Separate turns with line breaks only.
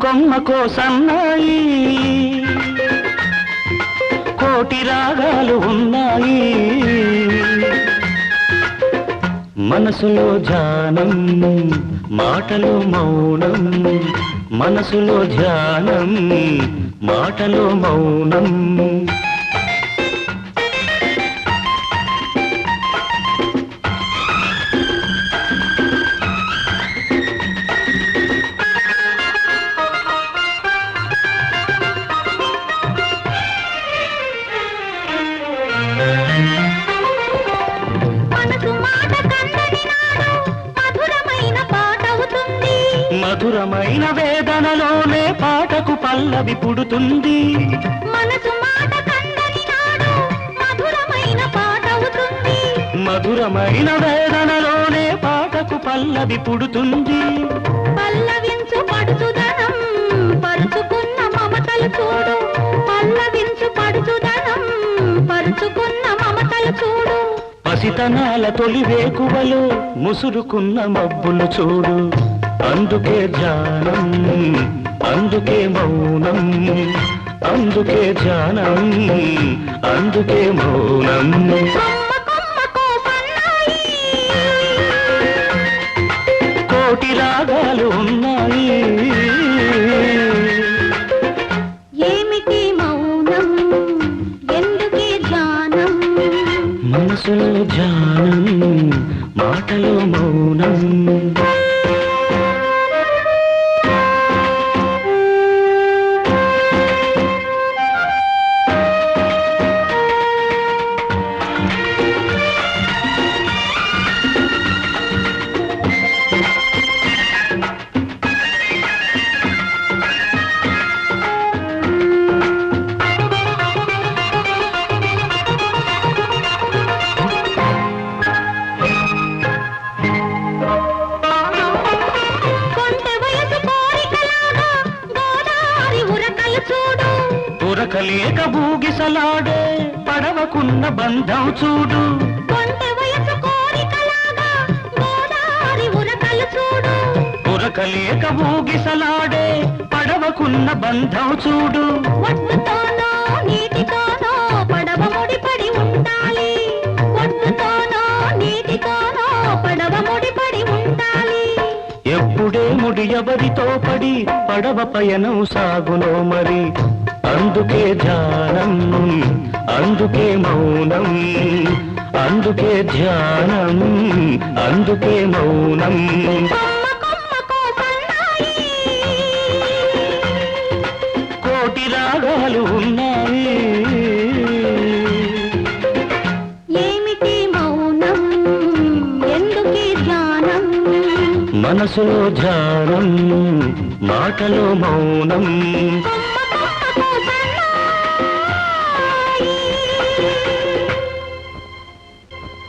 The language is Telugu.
కొమ్మకో సన్నాయి కోటి రాగాలు ఉన్నాయి మనసులో ధ్యానం మాటలో మౌనం మనసులో ధ్యానం మాటలో మౌనం మధురమైన వేదనలోనే పాటకు పల్లవి పుడుతుంది
మనసు మాట కందని నాడు మధురమైన పాట అవుతుంది
మధురమైన వేదనలోనే పాటకు పల్లవి పుడుతుంది
పల్లవించు పడుచుదనం పరుచుకున్న మమతలు చూడు పల్లవించు పడుచుదనం పరుచుకున్న మమతలు చూడు
పసితనాల తొలి వేకువలో ముసురుకున్న మబ్బులు చూడు అందుకే ధ్యానం అందుకే మౌనం అందుకే ధ్యానం అందుకే మౌనం కోటి రాగాలు ఉన్నాయి
ఏమిటి మౌనం ఎందుకే ధ్యానం
మనసులో ధ్యానం మాటలో మౌనం ఉరకలేక బూగిసలాడే పడవకున్న బంధం చూడు ఉరకలేక బూగిసలాడే పడవకున్న బంధం చూడు
ఒడ్డుతోనో నీటితోనో పడవ ముడిపడి ఉండాలి ఒడ్డుతోనో నీటితోనో పడవ ముడిపడి ఉండాలి
ఎప్పుడే ముడి ఎవరితో పడి పడవ పయనం సాగునో మరి అందుకే ధ్యానం అందుకే మౌనం అందుకే ధ్యానం అందుకే మౌనం కోటి రాగాలు ఉన్నాయి
ఏమిటి మౌనం ఎందుకే ధ్యానం
మనసులో ధ్యానం మాటలో మౌనం
Thank you.